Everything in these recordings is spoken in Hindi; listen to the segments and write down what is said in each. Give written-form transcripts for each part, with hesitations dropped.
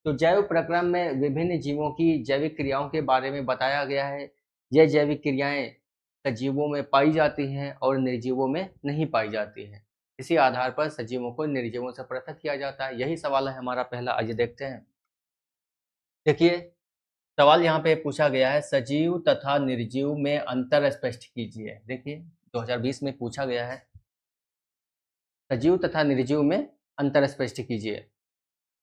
तो जैव प्रक्रम में विभिन्न जीवों की जैविक क्रियाओं के बारे में बताया गया है। ये जैविक क्रियाएं सजीवों में पाई जाती हैं और निर्जीवों में नहीं पाई जाती हैं। इसी आधार पर सजीवों को निर्जीवों से पृथक किया जाता है। यही सवाल है हमारा पहला, आइए देखते हैं। देखिए, सवाल यहाँ पे पूछा गया है, सजीव तथा निर्जीव में अंतर स्पष्ट कीजिए। देखिए 2020 में पूछा गया है, सजीव तथा निर्जीव में अंतर स्पष्ट कीजिए।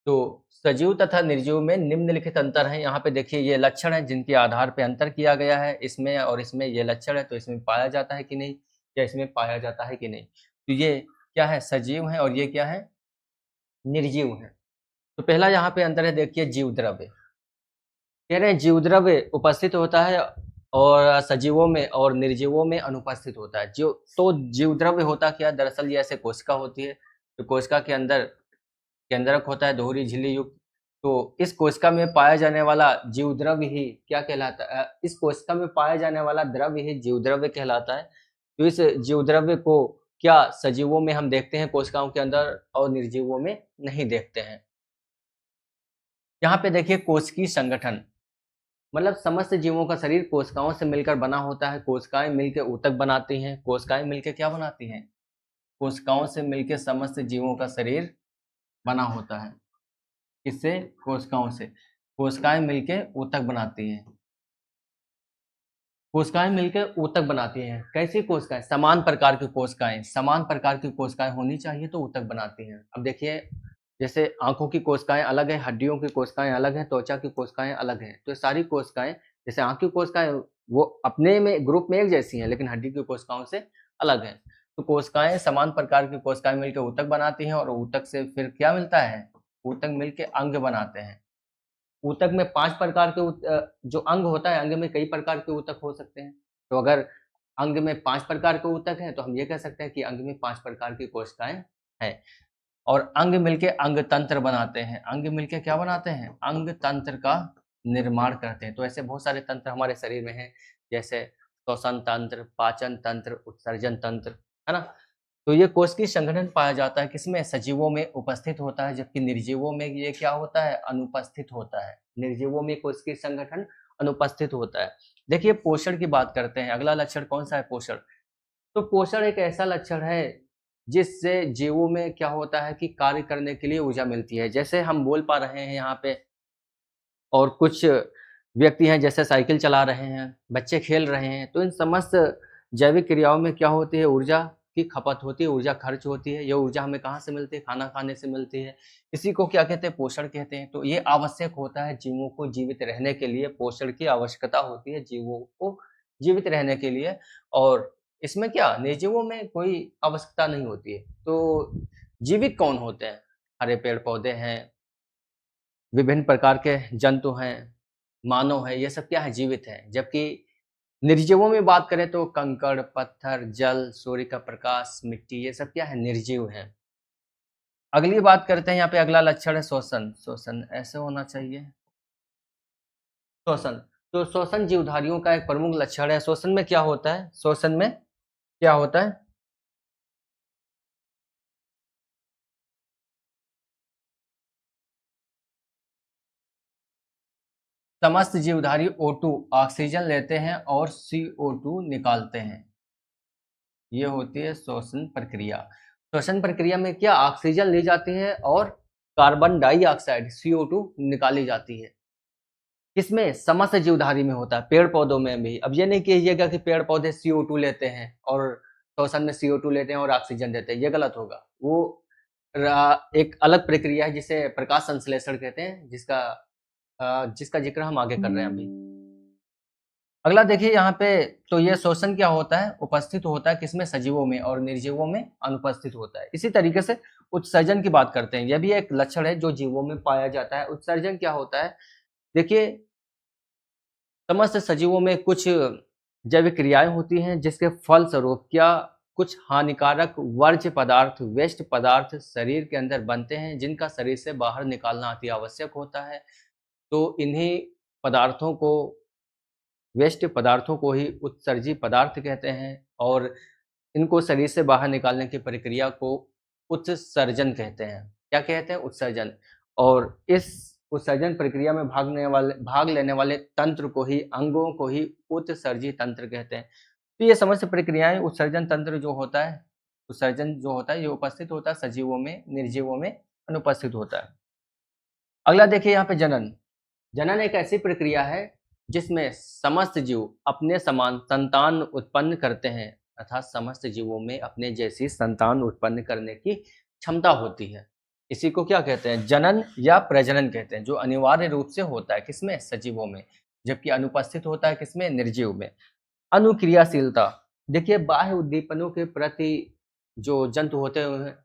तो सजीव तथा निर्जीव में निम्नलिखित अंतर है। यहाँ पे देखिए ये लक्षण है जिनके आधार पे अंतर किया गया है। इसमें और इसमें ये लक्षण है, तो इसमें पाया जाता है कि नहीं, या इसमें पाया जाता है कि नहीं। तो ये क्या है, सजीव है, और ये क्या है, निर्जीव है। तो पहला यहाँ पे अंतर है, देखिए जीव द्रव्य। कह रहे हैं जीव द्रव्य उपस्थित होता है और सजीवों में और निर्जीवों में अनुपस्थित होता है। तो जीव द्रव्य होता क्या, दरअसल ये ऐसे कोशिका होती है। तो कोशिका के अंदर केंद्रक होता है दोहरी झिल्ली युक्त। तो इस कोशिका में पाया जाने वाला जीव द्रव्य ही क्या कहलाता है, इस कोशिका में पाया जाने वाला द्रव्य ही जीव द्रव्य कहलाता है। तो इस जीव द्रव्य को क्या सजीवों में हम देखते हैं कोशिकाओं के अंदर, और निर्जीवों में नहीं देखते हैं। यहाँ पे देखिए कोशिकीय संगठन, मतलब समस्त जीवों का शरीर कोशिकाओं से मिलकर बना होता है। कोशिकाएं मिलकर ऊतक बनाती हैं। कोशिकाएं मिलकर क्या बनाती हैं, कोशिकाओं से मिलकर समस्त जीवों का शरीर बना होता है। किससे, कोशिकाओं से। कोशिकाएं मिलकर ऊतक बनाती हैं। कोशिकाएं मिलकर ऊतक बनाती हैं। कैसी कोशिकाएं, समान प्रकार की कोशिकाएं। समान प्रकार की कोशिकाएं होनी चाहिए तो ऊतक बनाती हैं। अब देखिए, जैसे आंखों की कोशिकाएं अलग है, हड्डियों की कोशिकाएं अलग हैं, त्वचा की कोशिकाएं अलग हैं। तो सारी कोशिकाएं, जैसे आंख की कोशिकाएं वो अपने में ग्रुप में एक जैसी हैं, लेकिन हड्डी की कोशिकाओं से अलग हैं। तो कोशिकाएं, समान प्रकार की कोशिकाएं मिलकर ऊतक बनाती हैं, और ऊतक से फिर क्या मिलता है, ऊतक मिलकर अंग बनाते हैं। ऊतक में 5 प्रकार के जो अंग होता है, अंग में कई प्रकार के ऊतक हो सकते हैं। तो अगर अंग में 5 प्रकार के ऊतक हैं, तो हम ये कह सकते हैं कि अंग में 5 प्रकार की कोशिकाएं हैं। और अंग मिलके अंग तंत्र बनाते हैं। अंग मिलके क्या बनाते हैं, अंग तंत्र का निर्माण करते हैं। तो ऐसे बहुत सारे तंत्र हमारे शरीर में हैं, जैसे श्वसन तंत्र, पाचन तंत्र, उत्सर्जन तंत्र, है ना। तो ये कोशिकीय संगठन पाया जाता है किसमें, सजीवों में उपस्थित होता है, जबकि निर्जीवों में ये क्या होता है, अनुपस्थित होता है। निर्जीवों में कोशिकीय संगठन अनुपस्थित होता है। देखिए पोषण की बात करते हैं। अगला लक्षण कौन सा है, पोषण। तो पोषण एक ऐसा लक्षण है जिससे जीवों में क्या होता है कि कार्य करने के लिए ऊर्जा मिलती है। जैसे हम बोल पा रहे हैं यहाँ पे, और कुछ व्यक्ति हैं जैसे साइकिल चला रहे हैं, बच्चे खेल रहे हैं। तो इन समस्त जैविक क्रियाओं में क्या होती है, ऊर्जा की खपत होती है, ऊर्जा खर्च होती है। ये ऊर्जा हमें कहाँ से मिलती है, खाना खाने से मिलती है। इसी को क्या कहते हैं, पोषण कहते हैं। तो ये आवश्यक होता है जीवों को जीवित रहने के लिए। पोषण की आवश्यकता होती है जीवों को जीवित रहने के लिए। और इसमें क्या, निर्जीवों में कोई आवश्यकता नहीं होती है। तो जीवित कौन होते हैं, हरे पेड़ पौधे हैं, विभिन्न प्रकार के जंतु हैं, मानव है, ये सब क्या है, जीवित हैं। जबकि निर्जीवों में बात करें तो कंकड़, पत्थर, जल, सूर्य का प्रकाश, मिट्टी, ये सब क्या है, निर्जीव हैं। अगली बात करते हैं, यहाँ पे अगला लक्षण है श्वसन। श्वसन ऐसे होना चाहिए, श्वसन। तो श्वसन जीवधारियों का एक प्रमुख लक्षण है। श्वसन में क्या होता है, श्वसन में क्या होता है, समस्त जीवधारी O2 ऑक्सीजन लेते हैं और CO2 निकालते हैं। ये होती है श्वसन प्रक्रिया। श्वसन प्रक्रिया में क्या, ऑक्सीजन ली जाती है और कार्बन डाइऑक्साइड CO2 निकाली जाती है। किसमें, समस्त जीवधारी में होता है, पेड़ पौधों में भी। अब ये नहीं कीजिएगा कि पेड़ पौधे CO2 लेते हैं और श्वसन में CO2 लेते हैं और ऑक्सीजन देते हैं, ये गलत होगा। वो एक अलग प्रक्रिया है जिसे प्रकाश संश्लेषण कहते हैं, जिसका जिक्र हम आगे कर रहे हैं अभी। अगला देखिए यहाँ पे, तो ये श्वसन क्या होता है, उपस्थित होता है किसमें, सजीवों में, और निर्जीवों में अनुपस्थित होता है। इसी तरीके से उत्सर्जन की बात करते हैं। यह भी एक लक्षण है जो जीवों में पाया जाता है। उत्सर्जन क्या होता है, देखिए समस्त सजीवों में कुछ जैविक क्रियाएं होती हैं जिसके फलस्वरूप क्या कुछ हानिकारक वर्ज्य पदार्थ, वेस्ट पदार्थ शरीर के अंदर बनते हैं, जिनका शरीर से बाहर निकालना अति आवश्यक होता है। तो इन्हीं पदार्थों को, वेस्ट पदार्थों को ही उत्सर्जी पदार्थ कहते हैं, और इनको शरीर से बाहर निकालने की प्रक्रिया को उत्सर्जन कहते हैं। क्या कहते हैं, उत्सर्जन। और इस उत्सर्जन प्रक्रिया में भाग लेने वाले तंत्र को ही, अंगों को ही उत्सर्जी तंत्र कहते हैं। तो ये समस्त प्रक्रियाएं, उत्सर्जन तंत्र जो होता है, उत्सर्जन जो होता है ये उपस्थित होता है सजीवों में, निर्जीवों में अनुपस्थित होता है। अगला देखिए यहाँ पे जनन। जनन एक ऐसी प्रक्रिया है जिसमें समस्त जीव अपने समान संतान उत्पन्न करते हैं, अर्थात समस्त जीवों में अपने जैसी संतान उत्पन्न करने की क्षमता होती है। इसी को क्या कहते हैं? जनन या प्रजनन कहते हैं, जो अनिवार्य रूप से होता है किसमें? सजीवों में, जबकि अनुपस्थित होता है किसमें? निर्जीव में। अनुक्रियाशीलता, देखिए बाह्य उद्दीपनों के प्रति जो जंतु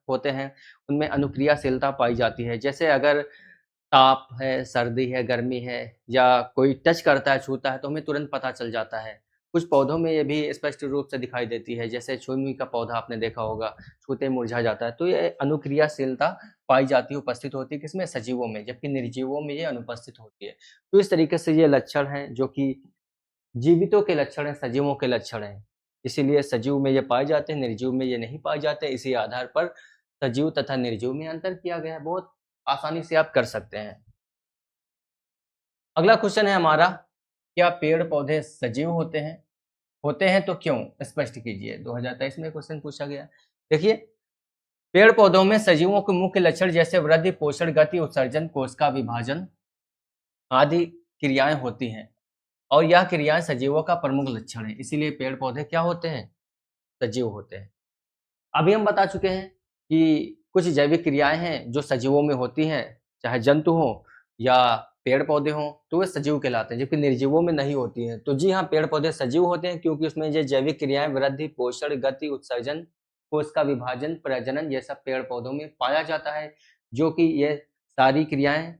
होते हैं उनमें अनुक्रियाशीलता पाई जाती है। जैसे अगर ताप है, सर्दी है, गर्मी है या कोई टच करता है, छूता है तो हमें तुरंत पता चल जाता है। कुछ पौधों में ये भी स्पष्ट रूप से दिखाई देती है, जैसे छुई-मुई का पौधा आपने देखा होगा, छूते ही मुरझा जाता है। तो ये अनुक्रियाशीलता पाई जाती है, उपस्थित होती है किसमें? सजीवों में, जबकि निर्जीवों में ये अनुपस्थित होती है। तो इस तरीके से ये लक्षण हैं जो कि जीवितों के लक्षण हैं, सजीवों के लक्षण हैं। इसीलिए सजीव में ये पाए जाते हैं, निर्जीव में ये नहीं पाए जाते। इसी आधार पर सजीव तथा निर्जीव में अंतर किया गया है। बहुत आसानी से आप कर सकते हैं। अगला क्वेश्चन है हमारा, क्या पेड़-पौधे सजीव होते हैं? होते हैं तो क्यों? स्पष्ट कीजिए। 2023 में क्वेश्चन पूछा गया। देखिए, पेड़-पौधों में सजीवों के मुख्य लक्षण जैसे वृद्धि, पोषण, गति, उत्सर्जन, कोशिका विभाजन आदि क्रियाएँ होती हैं और यह क्रियाएँ सजीवों का प्रमुख लक्षण है। इसीलिए पेड़-पौधे क्या होते हैं? सजीव होते हैं। अभी हम बता चुके हैं कि कुछ जैविक क्रियाएँ हैं जो सजीवों में होती हैं, चाहे जंतु हों या पेड़-पौधे हों, तो वे सजीव कहलाते हैं, जबकि निर्जीवों में नहीं होती हैं। तो जी हाँ, पेड़-पौधे सजीव होते हैं क्योंकि उसमें ये जैविक क्रियाएँ वृद्धि, पोषण, गति, उत्सर्जन, कोशिका विभाजन, प्रजनन ये सब पेड़-पौधों में पाया जाता है, जो कि ये सारी क्रियाएँ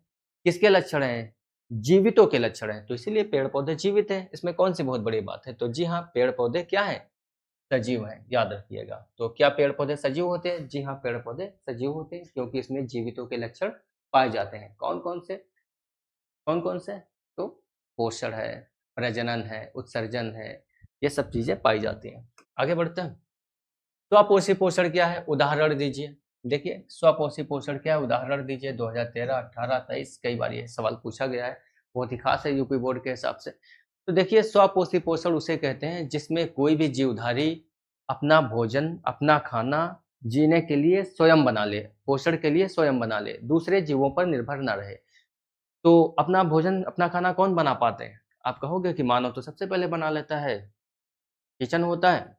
किसके लक्षण हैं? जीवितों के लक्षण हैं। तो इसीलिए पेड़-पौधे जीवित हैं, इसमें कौन-सी बहुत बड़ी बात है? तो जी हाँ, पेड़-पौधे क्या हैं? सजीव हैं, याद रखिएगा। तो क्या पेड़-पौधे सजीव होते हैं? जी हाँ, पेड़-पौधे सजीव होते हैं क्योंकि इसमें जीवितों के लक्षण पाए जाते हैं। कौन-कौन से? कौन-कौन से? तो पोषण है, प्रजनन है, उत्सर्जन है, ये सब चीज़ें पाई जाती हैं। आगे बढ़ते हैं। स्वपोषी पोषण क्या है? उदाहरण दीजिए। देखिए, स्वपोषी पोषण क्या है? उदाहरण दीजिए। 2013, 18, 23 कई बार ये सवाल पूछा गया है। बहुत ही खास है यूपी बोर्ड के हिसाब से। तो देखिए, स्वपोषी पोषण उसे कहते हैं जिसमें कोई भी जीवधारी अपना भोजन, अपना खाना जीने के लिए स्वयं बना ले, पोषण के लिए स्वयं बना ले, दूसरे जीवों पर निर्भर ना रहे। तो अपना भोजन, अपना खाना कौन बना पाते हैं? आप कहोगे कि मानव तो सबसे पहले बना लेता है, किचन होता है,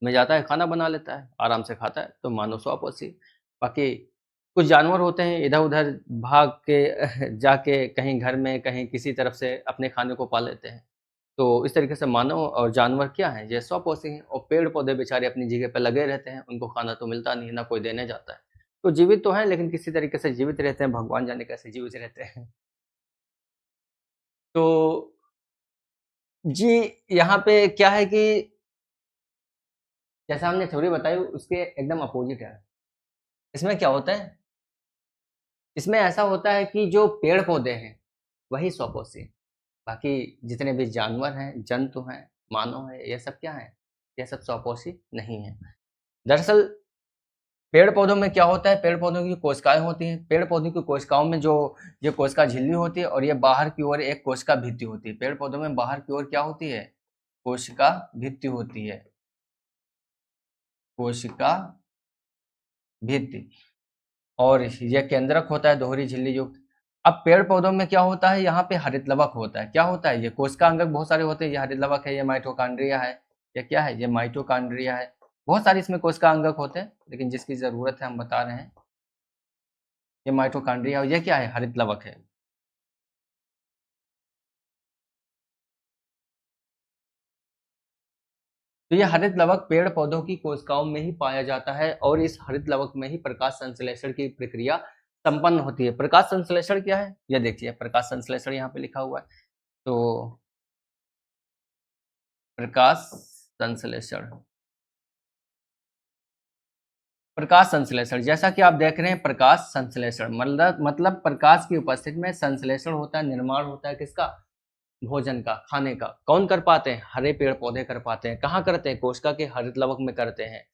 में जाता है, खाना बना लेता है, आराम से खाता है, तो मानव स्वपोषी। बाकी कुछ जानवर होते हैं इधर-उधर भाग के जाके कहीं घर में, कहीं किसी तरफ से अपने खाने को पा लेते हैं। तो इस तरीके से मानव और जानवर क्या हैं? ये स्वपोषी हैं और पेड़-पौधे बेचारे अपनी जगह पे लगे रहते हैं, उनको खाना तो मिलता नहीं है, ना कोई देने जाता है। तो जीवित तो हैं लेकिन किसी तरीके से जीवित रहते हैं, भगवान जाने कैसे जीवित रहते हैं। तो जी, यहाँ पे क्या है कि जैसा हमने थ्योरी बताई उसके एकदम अपोज़िट है। इसमें क्या होता है? इसमें ऐसा होता है कि जो पेड़-पौधे हैं, वही स्वपोषी हैं। बाकी जितने भी जानवर हैं, जंतु हैं, मानव हैं, ये सब क्या हैं? ये सब स्वपोषी नहीं हैं। दरअसल पेड़-पौधों में क्या होता है? पेड़-पौधों की कोशिकाएँ होती हैं। पेड़-पौधों की कोशिकाओं में जो ये कोशिका झिल्ली होती है और ये बाहर की ओर एक कोशिका भित्ति होती है। पेड़-पौधों में बाहर की ओर क्या होती है? कोशिका भित्ति होती है। कोशिका भित्ति। और ये केंद्रक होता है दोहरी झिल्ली युक्त। अब पेड़-पौधों में क्या होता है? यहाँ पे हरित लवक होता है। क्या होता है? ये कोशिका अंगक बहुत सारे होते हैं। ये हरित लवक है, ये माइटोकॉन्ड्रिया है। ये क्या है? ये माइटोकॉन्ड्रिया है। बहुत सारे इसमें कोशिका अंगक होते हैं, लेकिन जिसकी ज़रूरत है हम बता रहे हैं। ये माइटोकॉन्ड्रिया और ये क्या है? हरित लवक है। तो ये हरित लवक पेड़-पौधों की कोशिकाओं में ही पाया जाता है और इस हरित लवक में ही प्रकाश संश्लेषण की प्रक्रिया संपन्न होती है। प्रकाश संश्लेषण क्या है? ये देखिए, प्रकाश संश्लेषण यहाँ पे लिखा हुआ है। तो प्रकाश संश्लेषण, प्रकाश संश्लेषण जैसा कि आप देख रहे हैं, प्रकाश संश्लेषण मतलब प्रकाश की उपस्थिति में संश्लेषण होता है, निर्माण होता है किसका? भोजन का, खाने का। कौन कर पाते हैं? हरे पेड़-पौधे कर पाते हैं। कहाँ करते हैं? कोशिका के हरित लवक में करते हैं।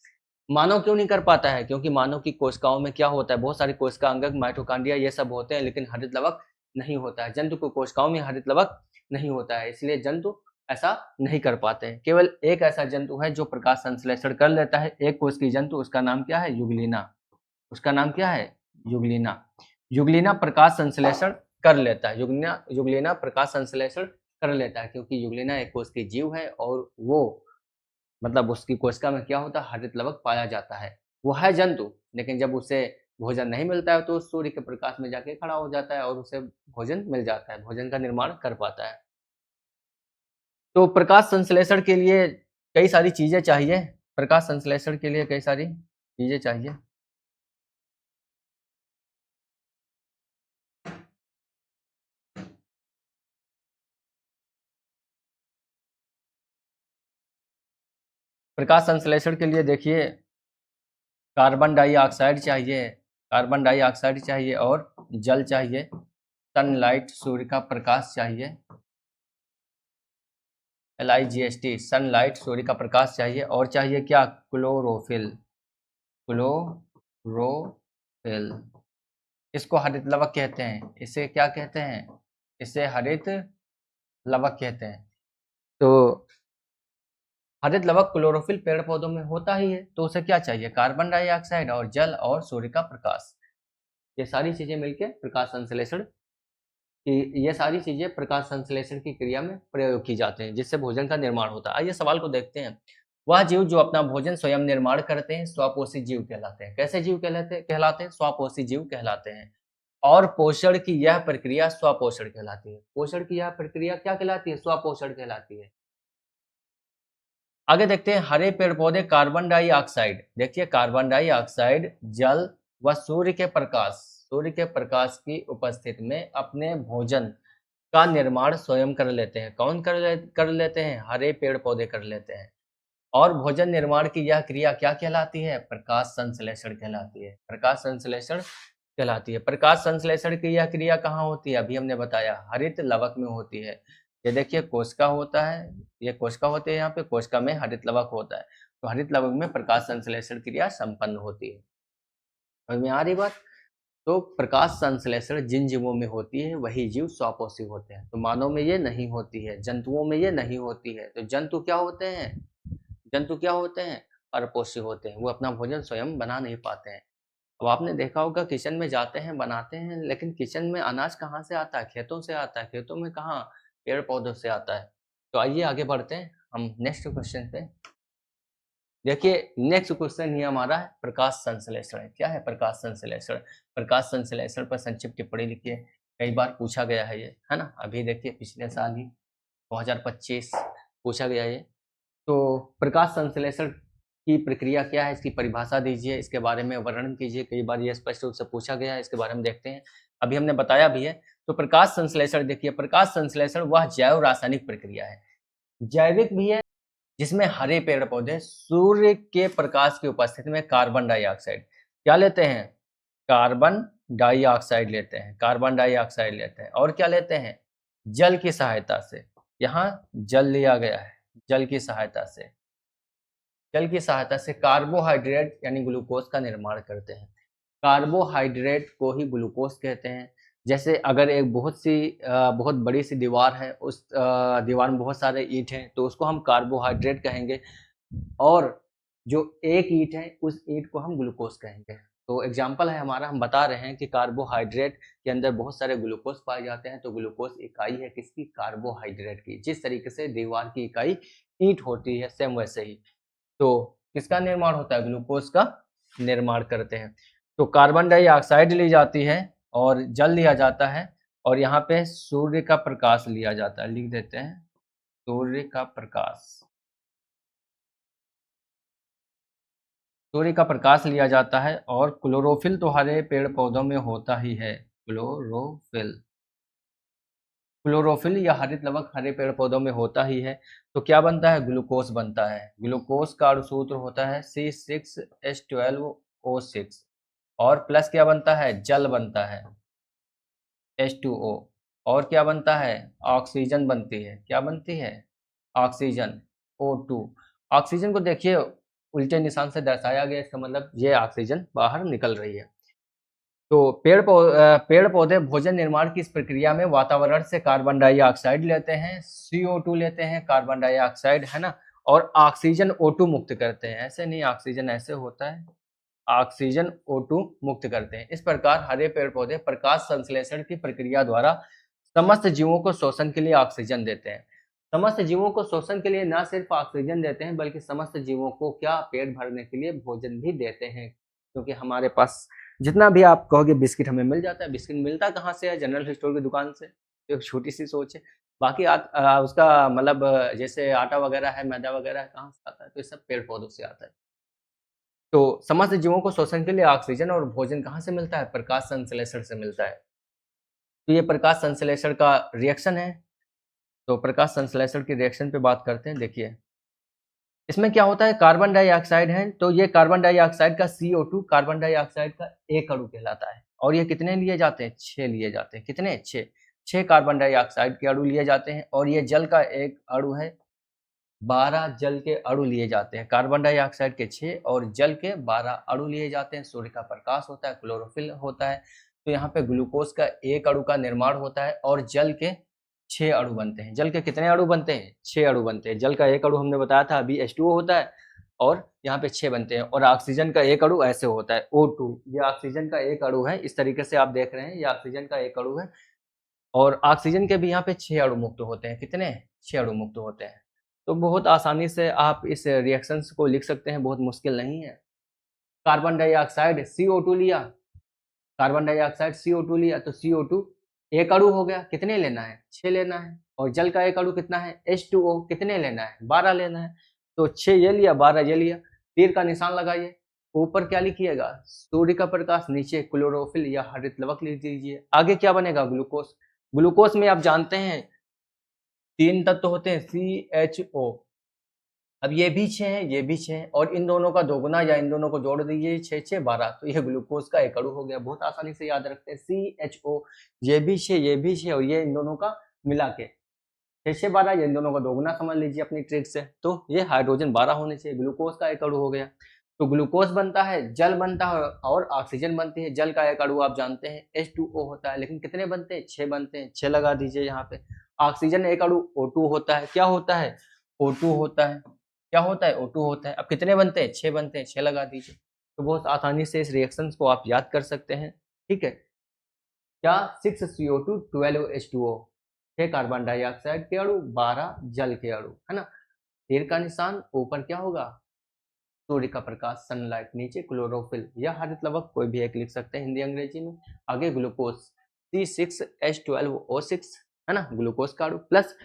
मानव क्यों नहीं कर पाता है? क्योंकि मानव की कोशिकाओं में क्या होता है? बहुत सारी कोशिका अंगक, माइटोकॉन्ड्रिया ये सब होते हैं, लेकिन हरित लवक नहीं होता है, जंतु की कोशिकाओं में हरित लवक नहीं होता है, इसलिए जंतु ऐसा नहीं कर पाते हैं। केवल एक ऐसा जंतु है जो प्रकाश संश्लेषण कर लेता है, एक कोश की जंतु, उसका नाम क्या है? युगलिना। उसका नाम क्या है? युगलिना। युगलिना प्रकाश संश्लेषण कर लेता है, युगलिना प्रकाश संश्लेषण कर लेता है, क्योंकि युगलिना एक कोश की जीव है और वो मतलब उसकी कोशिका में क्या होता है? हरित लवक पाया जाता है। वो है जंतु, लेकिन जब उसे भोजन नहीं मिलता है तो सूर्य के प्रकाश में जाके खड़ा हो जाता है और उसे भोजन मिल जाता है, भोजन का निर्माण कर पाता है। तो प्रकाश संश्लेषण के लिए कई सारी चीजें चाहिए, प्रकाश संश्लेषण के लिए कई सारी चीजें चाहिए। प्रकाश संश्लेषण के लिए देखिए, कार्बन डाइऑक्साइड चाहिए, कार्बन डाइऑक्साइड चाहिए और जल चाहिए, सनलाइट सूर्य का प्रकाश चाहिए, LIGHT सनलाइट सूर्य का प्रकाश चाहिए, और चाहिए क्या? Chlorophyll, chlorophyll. इसको हरित लवक कहते हैं, इसे क्या कहते हैं? इसे हरित लवक कहते हैं। तो हरित लवक क्लोरोफिल पेड़ पौधों में होता ही है, तो उसे क्या चाहिए? कार्बन डाइऑक्साइड और जल और सूर्य का प्रकाश। ये सारी चीजें मिलकर प्रकाश संश्लेषण की, ये सारी चीजें प्रकाश संश्लेषण की क्रिया में प्रयोग की जाते हैं, जिससे भोजन का निर्माण होता है। आइए सवाल को देखते हैं। वह जीव जो अपना भोजन स्वयं निर्माण करते हैं स्वपोषी जीव कहलाते हैं। कैसे जीव कहलाते हैं? स्वपोषी जीव कहलाते हैं। और पोषण की यह प्रक्रिया स्वपोषण कहलाती है। पोषण की यह प्रक्रिया क्या कहलाती है? स्वपोषण कहलाती है। आगे देखते हैं, हरे पेड़ पौधे कार्बन डाइऑक्साइड, देखिए कार्बन डाइऑक्साइड, जल व सूर्य के प्रकाश की उपस्थिति में अपने भोजन का निर्माण स्वयं कर लेते हैं। कौन कर लेते हैं? हरे पेड़ पौधे कर लेते हैं। और भोजन निर्माण की यह क्रिया क्या कहलाती है? प्रकाश संश्लेषण कहलाती है। प्रकाश संश्लेषण कहलाती है। प्रकाश संश्लेषण की यह क्रिया कहाँ होती है? अभी हमने बताया हरित लवक में होती है। ये देखिए कोशिका होता है, ये कोशिका होती है, यहाँ पे कोशिका में हरित लवक होता है। तो हरित लवक में प्रकाश संश्लेषण क्रिया संपन्न होती है। समझ में आ रही बात? तो प्रकाश संश्लेषण जिन जीवों में होती है वही जीव स्वपोषी होते हैं। तो मानव में ये नहीं होती है, जंतुओं में ये नहीं होती है। तो जंतु क्या होते हैं? जंतु क्या होते हैं? परपोषी होते हैं, वो अपना भोजन स्वयं बना नहीं पाते हैं। अब आपने देखा होगा किचन में जाते हैं, बनाते हैं, लेकिन किचन में अनाज कहाँ से आता है? खेतों से आता है। खेतों में कहाँ? पेड़ पौधों से आता है। तो आइए आगे बढ़ते हैं हम नेक्स्ट क्वेश्चन पे। देखिए नेक्स्ट क्वेश्चन ही हमारा है प्रकाश संश्लेषण है। क्या है प्रकाश संश्लेषण? प्रकाश संश्लेषण पर संक्षिप्त टिप्पणी लिखिए। कई बार पूछा गया है ये, है ना? अभी देखिए पिछले साल ही 2025 पूछा गया ये। तो प्रकाश संश्लेषण की प्रक्रिया क्या है? इसकी परिभाषा दीजिए, इसके बारे में वर्णन कीजिए। कई बार ये स्पष्ट रूप से पूछा गया है, इसके बारे में देखते हैं। अभी हमने बताया भी है। तो प्रकाश संश्लेषण देखिए, प्रकाश संश्लेषण वह जैव रासायनिक प्रक्रिया है, जैविक भी है, जिसमें हरे पेड़ पौधे सूर्य के प्रकाश की उपस्थिति में कार्बन डाइऑक्साइड क्या लेते हैं? कार्बन डाइऑक्साइड लेते हैं, कार्बन डाइऑक्साइड लेते हैं, और क्या लेते हैं? जल की सहायता से। यहाँ जल लिया गया है, जल की सहायता से, जल की सहायता से कार्बोहाइड्रेट यानी ग्लूकोज का निर्माण करते हैं। कार्बोहाइड्रेट को ही ग्लूकोज कहते हैं। जैसे अगर एक बहुत बड़ी सी दीवार है, उस दीवार में बहुत सारे ईंट हैं, तो उसको हम कार्बोहाइड्रेट कहेंगे, और जो एक ईंट है उस ईंट को हम ग्लूकोज कहेंगे। तो एग्जाम्पल है हमारा, हम बता रहे हैं कि कार्बोहाइड्रेट के अंदर बहुत सारे ग्लूकोज पाए जाते हैं। तो ग्लूकोज इकाई है किसकी? कार्बोहाइड्रेट की। जिस तरीके से दीवार की इकाई ईंट होती है, सेम वैसे ही तो किसका निर्माण होता है? ग्लूकोज का निर्माण करते हैं। तो कार्बन डाइऑक्साइड ली जाती है और जल लिया जाता है, और यहाँ पे सूर्य का प्रकाश लिया जाता है। लिख देते हैं सूर्य का प्रकाश, सूर्य का प्रकाश लिया जाता है। और क्लोरोफिल तो हरे पेड़ पौधों में होता ही है। क्लोरोफिल, क्लोरोफिल या हरित लवक हरे पेड़ पौधों में होता ही है। तो क्या बनता है? ग्लूकोज बनता है। ग्लूकोज का अणुसूत्र होता है C6H12O6, और प्लस क्या बनता है? जल बनता है H2O, और क्या बनता है? ऑक्सीजन बनती है। क्या बनती है? Oxygen O2। ऑक्सीजन को देखिए उल्टे निशान से दर्शाया गया, इसका मतलब ये ऑक्सीजन बाहर निकल रही है। तो पेड़ पौधे भोजन निर्माण की इस प्रक्रिया में वातावरण से कार्बन डाइऑक्साइड लेते हैं, CO2 लेते हैं, कार्बन डाइऑक्साइड, है ना, और ऑक्सीजन O2 मुक्त करते हैं। ऐसे नहीं, ऑक्सीजन ऐसे होता है, ऑक्सीजन O2 मुक्त करते हैं। इस प्रकार हरे पेड़ पौधे प्रकाश संश्लेषण की प्रक्रिया द्वारा समस्त जीवों को शोषण के लिए ऑक्सीजन देते हैं। समस्त जीवों को शोषण के लिए न सिर्फ ऑक्सीजन देते हैं, बल्कि समस्त जीवों को क्या, पेट भरने के लिए भोजन भी देते हैं। क्योंकि हमारे पास जितना भी आप कहोगे बिस्किट हमें मिल जाता है, बिस्किट मिलता कहाँ से है? जनरल स्टोर की दुकान से। एक छोटी सी सोच है। बाकी उसका मतलब जैसे आटा वगैरह है, मैदा वगैरह है, कहाँ से आता है? तो ये सब पेड़ पौधों से आता है। तो समस्त जीवों को शोषण के लिए ऑक्सीजन और भोजन कहाँ से मिलता है? प्रकाश संश्लेषण से मिलता है। तो ये प्रकाश संश्लेषण का रिएक्शन है। तो प्रकाश संश्लेषण की रिएक्शन पे बात करते हैं। देखिए, इसमें क्या होता है? कार्बन डाइऑक्साइड है, तो ये कार्बन डाइऑक्साइड का CO2 कार्बन डाइऑक्साइड का एक अणु कहलाता है। और ये कितने लिए जाते हैं? 6 लिए जाते हैं। कितने? 6 कार्बन डाइऑक्साइड के अणु लिए जाते हैं। और ये जल का एक अणु है, 12 जल के अणु लिए जाते हैं। कार्बन डाइऑक्साइड के 6 और जल के 12 अणु लिए जाते हैं। सूर्य का प्रकाश होता है, क्लोरोफिल होता है। तो यहाँ पे ग्लूकोज का एक अणु का निर्माण होता है और जल के 6 अणु बनते हैं। जल के कितने अणु बनते हैं? 6 अणु बनते हैं। जल का एक अणु हमने बताया था अभी H2O होता है, और यहाँ पे 6 बनते हैं। और ऑक्सीजन का एक अणु ऐसे होता है, O2। ये ऑक्सीजन का एक अणु है, इस तरीके से आप देख रहे हैं, ये ऑक्सीजन का एक अणु है। और ऑक्सीजन के भी यहाँ पे 6 अणु मुक्त होते हैं। कितने? 6 अणु मुक्त होते हैं। तो बहुत आसानी से आप इस रिएक्शंस को लिख सकते हैं, बहुत मुश्किल नहीं है। कार्बन डाइऑक्साइड CO2 लिया, कार्बन डाइऑक्साइड CO2 लिया, तो CO2 एक अणु हो गया। कितने लेना है? 6 लेना है। और जल का एक अणु कितना है? H2O। कितने लेना है? 12 लेना है। तो 6 ये लिया, 12 ये लिया। तीर का निशान लगाइए। ऊपर क्या लिखिएगा? सूर्य का प्रकाश, नीचे क्लोरोफिल या हरित लवक लिख दीजिए। आगे क्या बनेगा? ग्लूकोज। ग्लूकोज में आप जानते हैं 3 तत्व होते हैं, CHO। अब ये भी 6 है, ये भी 6 है, और इन दोनों का दोगुना या इन दोनों को जोड़ दीजिए, 6 6 12। तो ये ग्लूकोज का एक अणु हो गया। बहुत आसानी से याद रखते हैं, CHO। ये भी 6, ये भी 6, और ये इन दोनों का मिला के 6 6 12, ये इन दोनों का दोगुना समझ लीजिए अपनी ट्रिक से। तो ये हाइड्रोजन 12 होने चाहिए। ग्लूकोज का एक अणु हो गया। तो ग्लूकोज बनता है, जल बनता है, और ऑक्सीजन बनती है। जल का एक अणु आप जानते हैं H2O होता है, लेकिन कितने बनते हैं? 6 बनते हैं। 6 लगा दीजिए यहाँ पे। ऑक्सीजन एक अणु O2 होता है। क्या होता है? O2 होता है। क्या होता है? O2 होता है। अब कितने बनते हैं? 6 बनते हैं। 6 लगा दीजिए। तो बहुत आसानी से इस रिएक्शंस को आप याद कर सकते हैं। ठीक है। क्या? 6CO2 12H2O, 6 कार्बन डाइऑक्साइड के अणु, 12 जल के अणु, है ना। तीर का निशान ऊपर क्या होगा? सूर्य का प्रकाश, सनलाइट। नीचे क्लोरोफिल या हरित लवक, कोई भी एक लिख सकते हैं हिंदी अंग्रेजी में। आगे ग्लूकोज, C6H12O6, है ना, ग्लूकोज का अणु, प्लस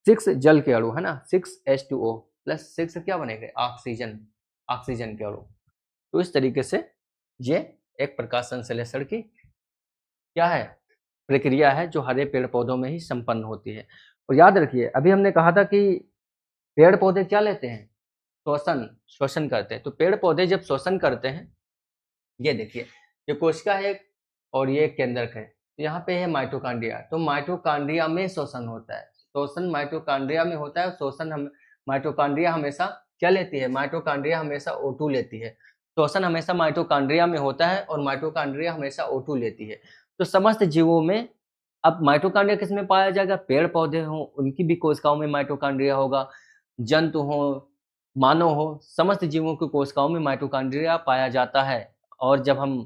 6 जल के अणु, है ना, 6H2O प्लस 6 क्या बनेंगे? ऑक्सीजन, ऑक्सीजन के अणु। तो इस तरीके से ये एक प्रकाश संश्लेषण की क्या है? प्रक्रिया है, जो हरे पेड़ पौधों में ही संपन्न होती है। और याद रखिए, अभी हमने कहा था कि पेड़ पौधे क्या लेते हैं? शोषण, शोषण करते हैं। तो पेड़ पौधे जब शोषण करते हैं, ये देखिए, ये कोशिका है और ये केंद्रक है। तो यहाँ पे है माइटोकॉन्ड्रिया। तो माइटोकॉन्ड्रिया में शोषण होता है। शोषण माइटोकॉन्ड्रिया में होता है। शोषण हम माइटोकॉन्ड्रिया हमेशा क्या लेती है? माइटोकॉन्ड्रिया हमेशा O2 लेती है। शोषण हमेशा माइटोकॉन्ड्रिया में होता है और माइटोकॉन्ड्रिया हमेशा O2 लेती है। तो समस्त जीवों में अब माइटोकॉन्ड्रिया किस में पाया जाएगा? पेड़ पौधे हों, उनकी भी कोशिकाओं में माइटोकॉन्ड्रिया होगा। जंतु हो, मानव हो, समस्त जीवों की कोशिकाओं में माइटोकॉन्ड्रिया पाया जाता है। और जब हम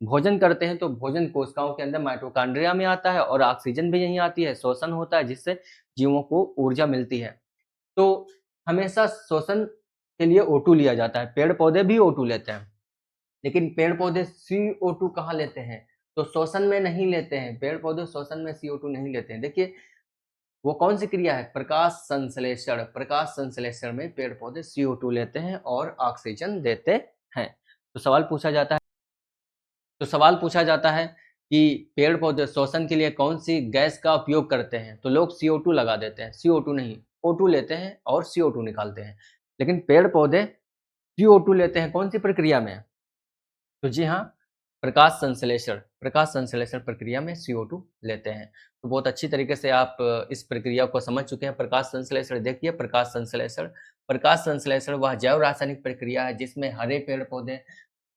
भोजन करते हैं, तो भोजन कोशिकाओं के अंदर माइटोकॉन्ड्रिया में आता है, और ऑक्सीजन भी यहीं आती है। शोषण होता है, जिससे जीवों को ऊर्जा मिलती है। तो हमेशा शोषण के लिए O2 लिया जाता है। पेड़ पौधे भी O2 लेते हैं, लेकिन पेड़ पौधे CO2 कहाँ लेते हैं? तो शोषण में नहीं लेते हैं। पेड़ पौधे शोषण में CO2 नहीं लेते हैं। देखिए, वो कौन सी क्रिया है? प्रकाश संश्लेषण। प्रकाश संश्लेषण में पेड़ पौधे CO2 लेते हैं और ऑक्सीजन देते हैं। तो सवाल पूछा जाता है कि पेड़ पौधे शोषण के लिए कौन सी गैस का उपयोग करते हैं? तो लोग CO2 लगा देते हैं। CO2 नहीं, O2 लेते हैं और CO2 निकालते हैं। लेकिन पेड़ पौधे CO2 लेते हैं कौन सी प्रक्रिया में? तो जी हाँ, प्रकाश संश्लेषण प्रक्रिया में CO2 लेते हैं। तो बहुत अच्छी तरीके से आप इस प्रक्रिया को समझ चुके हैं। प्रकाश संश्लेषण देखिए, प्रकाश संश्लेषण वह जैव रासायनिक प्रक्रिया है, जिसमें हरे पेड़ पौधे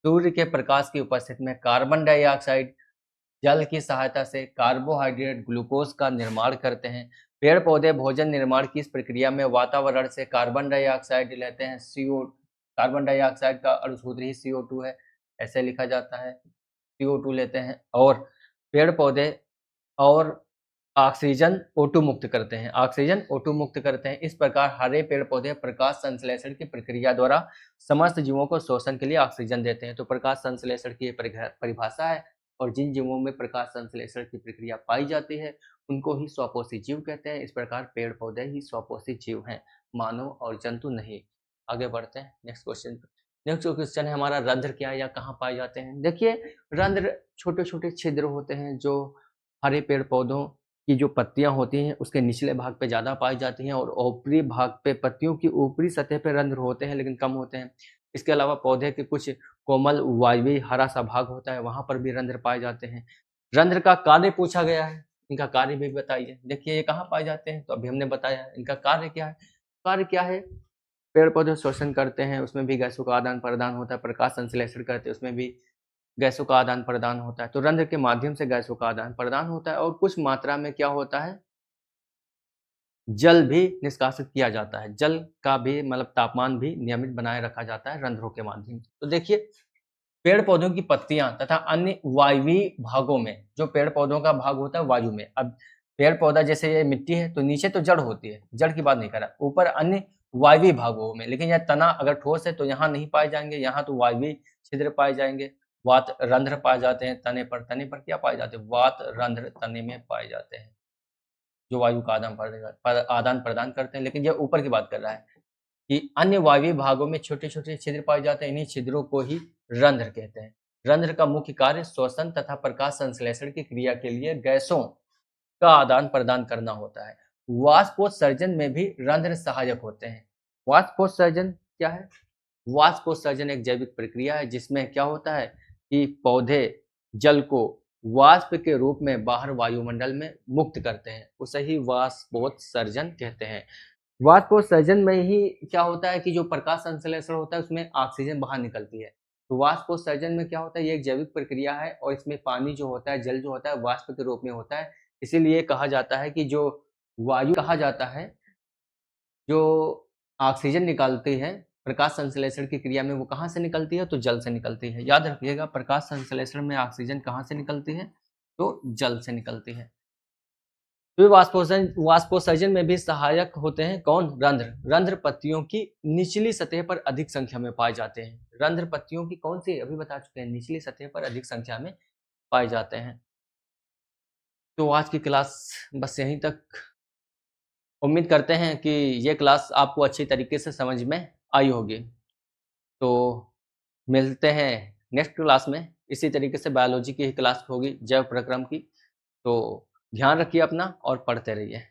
सूर्य के प्रकाश की उपस्थिति में कार्बन डाइऑक्साइड जल की सहायता से कार्बोहाइड्रेट ग्लूकोज का निर्माण करते हैं। पेड़ पौधे भोजन निर्माण की इस प्रक्रिया में वातावरण से कार्बन डाइऑक्साइड लेते हैं। कार्बन डाइऑक्साइड का अणुसूत्र ही CO2 है, ऐसे लिखा जाता है। CO2 लेते हैं और पेड़ पौधे और ऑक्सीजन O2 मुक्त करते हैं। ऑक्सीजन O2 मुक्त करते हैं। इस प्रकार हरे पेड़ पौधे प्रकाश संश्लेषण की प्रक्रिया द्वारा समस्त जीवों को शोषण के लिए ऑक्सीजन देते हैं। तो प्रकाश संश्लेषण की परिभाषा है और जिन जीवों में प्रकाश संश्लेषण की प्रक्रिया पाई जाती है उनको ही स्वपोषी जीव कहते हैं। इस प्रकार पेड़ पौधे ही स्वपोषी जीव हैं, मानव और जंतु नहीं। आगे बढ़ते हैं नेक्स्ट क्वेश्चन पे। नेक्स्ट जो क्वेश्चन है हमारा, रंध्र क्या है या कहाँ पाए जाते हैं। देखिए, रंध्र छोटे छोटे छिद्र होते हैं जो हरे पेड़ पौधों की जो पत्तियां होती हैं उसके निचले भाग पे ज़्यादा पाई जाती हैं और ऊपरी भाग पे पत्तियों की ऊपरी सतह पे रंध्र होते हैं लेकिन कम होते हैं। इसके अलावा पौधे के कुछ कोमल वायवीय हरा सा भाग होता है, वहां पर भी रंध्र पाए जाते हैं। रंध्र का कार्य पूछा गया है, इनका कार्य भी बताइए। देखिए ये कहाँ पाए जाते हैं, तो अभी हमने बताया इनका कार्य क्या है। कार्य क्या है, पेड़ पौधे शोषण करते हैं, उसमें भी गैसों का आदान प्रदान होता है। प्रकाश संश्लेषण करते हैं, उसमें भी गैसों का आदान प्रदान होता है। तो रंध्र के माध्यम से गैसों का आदान प्रदान होता है और कुछ मात्रा में क्या होता है, जल भी निष्कासित किया जाता है। जल का भी मतलब तापमान भी नियमित बनाए रखा जाता है रंध्रों के माध्यम से। तो देखिए, पेड़ पौधों की पत्तियां तथा अन्य वायवीय भागों में, जो पेड़ पौधों का भाग होता है वायु में, अब पेड़ पौधा जैसे ये मिट्टी है तो नीचे तो जड़ होती है, जड़ की बात नहीं कर रहा, ऊपर अन्य वायवीय भागों में। लेकिन यह तना अगर ठोस है तो यहाँ नहीं पाए जाएंगे, यहाँ तो वायवीय छिद्र पाए जाएंगे। वात रंध्र पाए जाते हैं तने पर। तने पर क्या पाए जाते हैं, वात रंध्र तने में पाए जाते हैं, जो वायु का आदान प्रदान करते हैं। लेकिन यह ऊपर की बात कर रहा है कि अन्य वायवीय भागों में छोटे छोटे छिद्र पाए जाते हैं, इन्हीं छिद्रों को ही रंध्र कहते हैं। रंध्र का मुख्य कार्य श्वसन तथा प्रकाश संश्लेषण की क्रिया के लिए गैसों का आदान प्रदान करना होता है। वाष्पोत्सर्जन में भी रंध्र सहायक होते हैं। वाष्पोत्सर्जन क्या है, वाष्पोत्सर्जन एक जैविक प्रक्रिया है जिसमें क्या होता है कि पौधे जल को वाष्प के रूप में बाहर वायुमंडल में मुक्त करते हैं, उसे ही वाष्पोत्सर्जन कहते हैं। वाष्पोत्सर्जन में ही क्या होता है कि जो प्रकाश संश्लेषण होता है उसमें ऑक्सीजन बाहर निकलती है। तो वाष्पोत्सर्जन में क्या होता है, ये एक जैविक प्रक्रिया है और इसमें पानी जो होता है, जल जो होता है वाष्प के रूप में होता है। इसीलिए कहा जाता है कि जो वायु कहा जाता है, जो ऑक्सीजन निकालती है प्रकाश संश्लेषण की क्रिया में, वो कहाँ से निकलती है, तो जल से निकलती है। याद रखिएगा, प्रकाश संश्लेषण में ऑक्सीजन कहाँ से निकलती है, तो जल से निकलती है। तो वाष्पोत्सर्जन में भी सहायक होते हैं कौन, रंध्र। रंध्र पत्तियों की निचली सतह पर अधिक संख्या में पाए जाते हैं। रंध्र पत्तियों की कौन सी, अभी बता चुके हैं, निचली सतह पर अधिक संख्या में पाए जाते हैं। तो आज की क्लास बस यहीं तक। उम्मीद करते हैं कि ये क्लास आपको अच्छी तरीके से समझ में आई होगी। तो मिलते हैं नेक्स्ट क्लास में। इसी तरीके से बायोलॉजी की ही क्लास होगी, जैव प्रक्रम की। तो ध्यान रखिए अपना और पढ़ते रहिए।